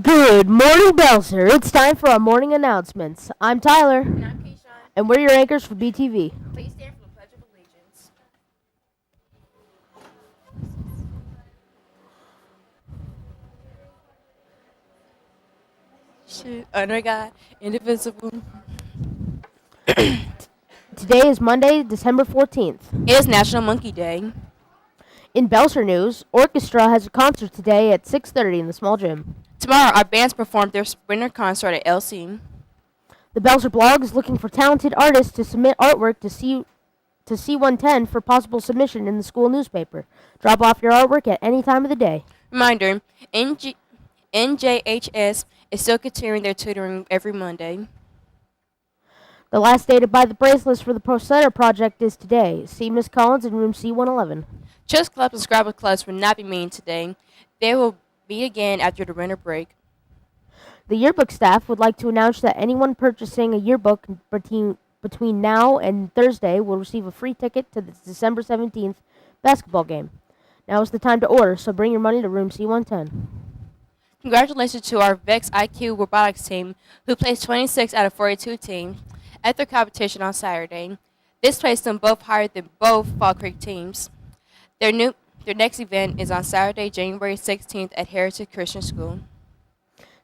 Good morning, Belser. It's time for our morning announcements. I'm Tyler, And I'm Keyshawn. and we're your anchors for BTV. Please stand for the Pledge of Allegiance. Shit, under God, indivisible. Today is Monday, December 14th. It is National Monkey Day. In Belser news, Orchestra has a concert today at 6:30 in the small gym. Tomorrow, our bands perform their winter concert at LC. The Belser blog is looking for talented artists to submit artwork to C110 for possible submission in the school newspaper. Drop off your artwork at any time of the day. Reminder, NJHS is still continuing their tutoring every Monday. The last day to buy the bracelets for the Pro Center project is today. See Miss Collins in room C111. Chess clubs and Scrabble clubs will not be meeting today. They will meet again after the winter break. The yearbook staff would like to announce that anyone purchasing a yearbook between now and Thursday will receive a free ticket to the December 17th basketball game. Now is the time to order, so bring your money to room C110. Congratulations to our VEX IQ robotics team, who placed 26 out of 42 teams at their competition on Saturday. This placed them both higher than both Fall Creek teams. Their next event is on Saturday, January 16th at Heritage Christian School.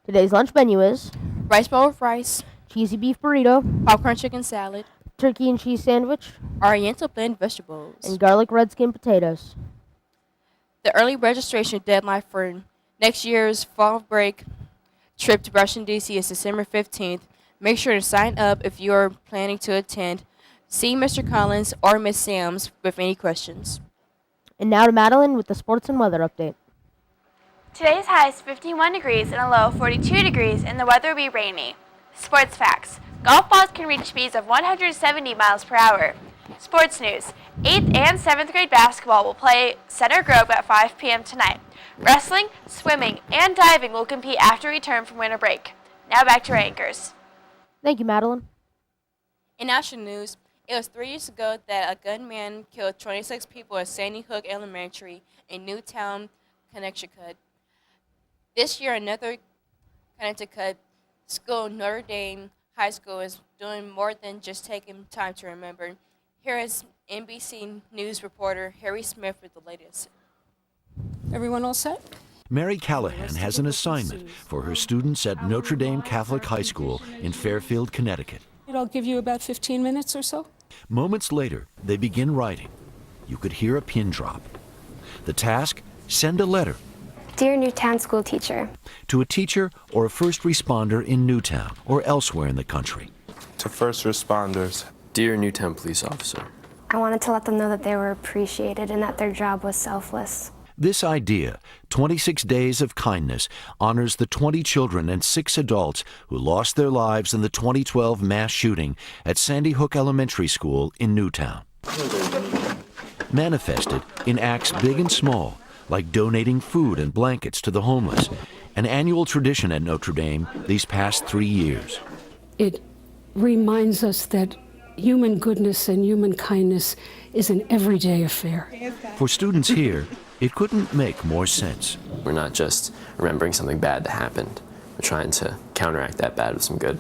Today's lunch menu is Rice bowl with rice, cheesy beef burrito, popcorn chicken salad, turkey and cheese sandwich, Oriental blend vegetables, and garlic red skin potatoes. The early registration deadline for next year's fall break trip to Washington, D.C. is December 15th. Make sure to sign up if you are planning to attend. See Mr. Collins or Miss Sams with any questions. And now to Madeline with the sports and weather update. Today's high is 51 degrees and a low of 42 degrees, and the weather will be rainy. Sports facts. Golf balls can reach speeds of 170 miles per hour. Sports news. 8th and 7th grade basketball will play Center Grove at 5 p.m. tonight. Wrestling, swimming, and diving will compete after return from winter break. Now back to our anchors. Thank you, Madeline. In national news, it was 3 years ago that a gunman killed 26 people at Sandy Hook Elementary in Newtown, Connecticut. This year, another Connecticut school, Notre Dame High School, is doing more than just taking time to remember. Here is NBC News reporter Harry Smith with the latest. Everyone all set? Mary Callahan has an assignment for her students at Notre Dame Catholic High School in Fairfield, Connecticut. It'll give you about 15 minutes or so. Moments later, they begin writing. You could hear a pin drop. The task? Send a letter. Dear Newtown school teacher. To a teacher or a first responder in Newtown or elsewhere in the country. To first responders. Dear Newtown police officer. I wanted to let them know that they were appreciated and that their job was selfless. This idea, 26 Days of Kindness, honors the 20 children and 6 adults who lost their lives in the 2012 mass shooting at Sandy Hook Elementary School in Newtown. Manifested in acts big and small, like donating food and blankets to the homeless, an annual tradition at Notre Dame these past 3 years. It reminds us that human goodness and human kindness is an everyday affair. For students here, it couldn't make more sense. We're not just remembering something bad that happened. We're trying to counteract that bad with some good.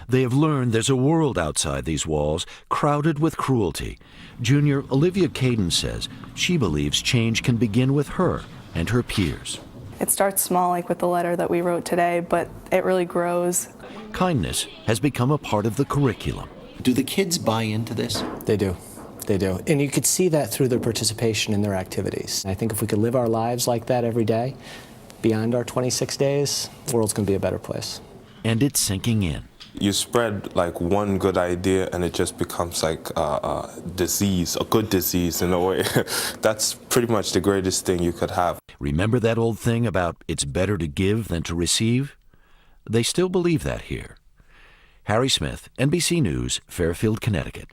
They have learned there's a world outside these walls, crowded with cruelty. Junior Olivia Caden says she believes change can begin with her and her peers. It starts small, like with the letter that we wrote today, but it really grows. Kindness has become a part of the curriculum. Do the kids buy into this? They do. They do. And you could see that through their participation in their activities. I think if we could live our lives like that every day, beyond our 26 days, the world's going to be a better place. And it's sinking in. You spread like one good idea and it just becomes like a disease, a good disease in a way. That's pretty much the greatest thing you could have. Remember that old thing about it's better to give than to receive? They still believe that here. Harry Smith, NBC News, Fairfield, Connecticut.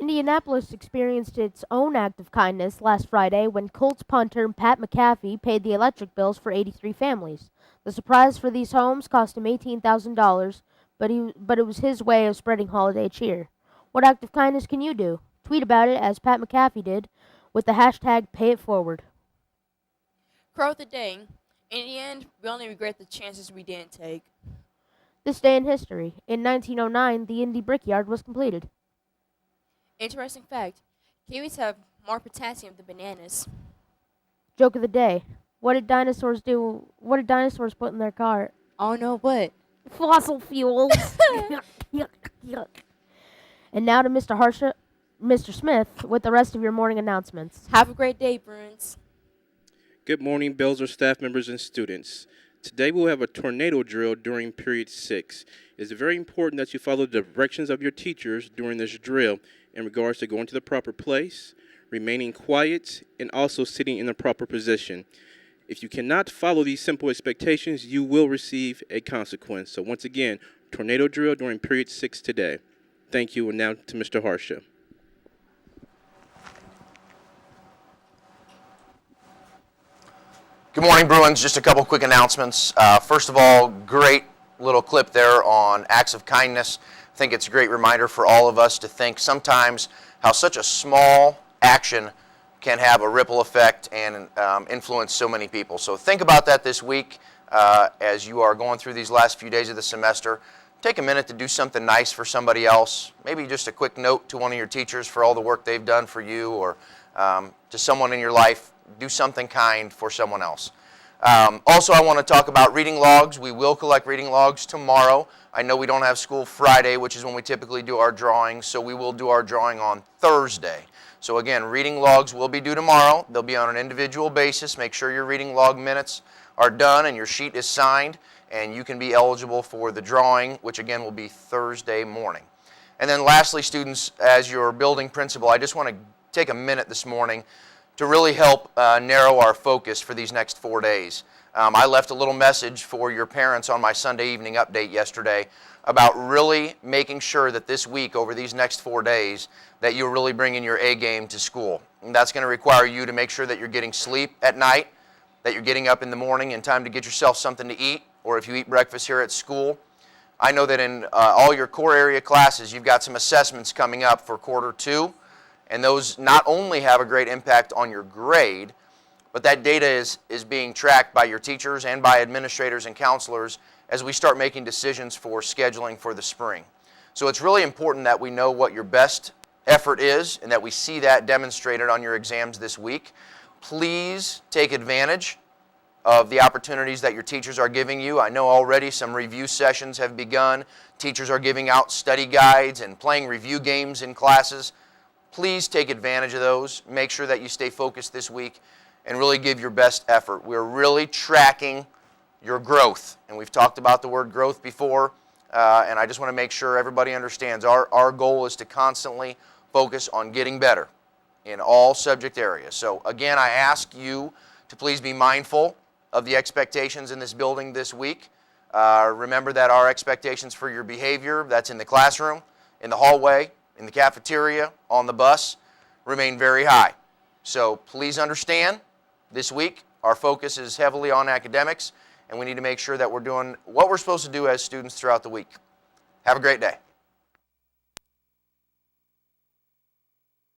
Indianapolis experienced its own act of kindness last Friday when Colts punter Pat McAfee paid the electric bills for 83 families. The surprise for these homes cost him $18,000, but it was his way of spreading holiday cheer. What act of kindness can you do? Tweet about it as Pat McAfee did with the hashtag #PayItForward. Crow of the day. In the end, we only regret the chances we didn't take. This day in history. In 1909, the Indy Brickyard was completed. Interesting fact, kiwis have more potassium than bananas. Joke of the day. What did dinosaurs do? What did dinosaurs put in their cart? Oh no, what? Fossil fuels. Yuck, yuck, yuck. And now to Mr. Smith with the rest of your morning announcements. Have a great day, Bruins. Good morning, Belzer staff members and students. Today we'll have a tornado drill during period 6. It's very important that you follow the directions of your teachers during this drill in regards to going to the proper place, remaining quiet, and also sitting in the proper position. If you cannot follow these simple expectations, you will receive a consequence. So once again, tornado drill during period 6 today. Thank you, and now to Mr. Harsha. Good morning, Bruins. Just a couple quick announcements. First of all, great little clip there on acts of kindness. I think it's a great reminder for all of us to think sometimes how such a small action can have a ripple effect and influence so many people. So think about that this week as you are going through these last few days of the semester. Take a minute to do something nice for somebody else. Maybe just a quick note to one of your teachers for all the work they've done for you, or to someone in your life. Do something kind for someone else. Also, I want to talk about reading logs. We will collect reading logs tomorrow. I know we don't have school Friday, which is when we typically do our drawing, so we will do our drawing on Thursday. So again, reading logs will be due tomorrow. They'll be on an individual basis. Make sure your reading log minutes are done and your sheet is signed, and you can be eligible for the drawing, which again will be Thursday morning. And then lastly, students, as your building principal, I just want to take a minute this morning to really help narrow our focus for these next 4 days. I left a little message for your parents on my Sunday evening update yesterday about really making sure that this week, over these next 4 days, that you're really bringing your A game to school. And that's going to require you to make sure that you're getting sleep at night, that you're getting up in the morning in time to get yourself something to eat, or if you eat breakfast here at school. I know that in all your core area classes, you've got some assessments coming up for quarter 2. And those not only have a great impact on your grade, but that data is being tracked by your teachers and by administrators and counselors as we start making decisions for scheduling for the spring. So it's really important that we know what your best effort is and that we see that demonstrated on your exams this week. Please take advantage of the opportunities that your teachers are giving you. I know already some review sessions have begun. Teachers are giving out study guides and playing review games in classes. Please take advantage of those. Make sure that you stay focused this week and really give your best effort. We're really tracking your growth. And we've talked about the word growth before, and I just want to make sure everybody understands our goal is to constantly focus on getting better in all subject areas. So again, I ask you to please be mindful of the expectations in this building this week. Remember that our expectations for your behavior, that's in the classroom, in the hallway, in the cafeteria, on the bus, remain very high. So please understand, this week our focus is heavily on academics, and we need to make sure that we're doing what we're supposed to do as students throughout the week. Have a great day.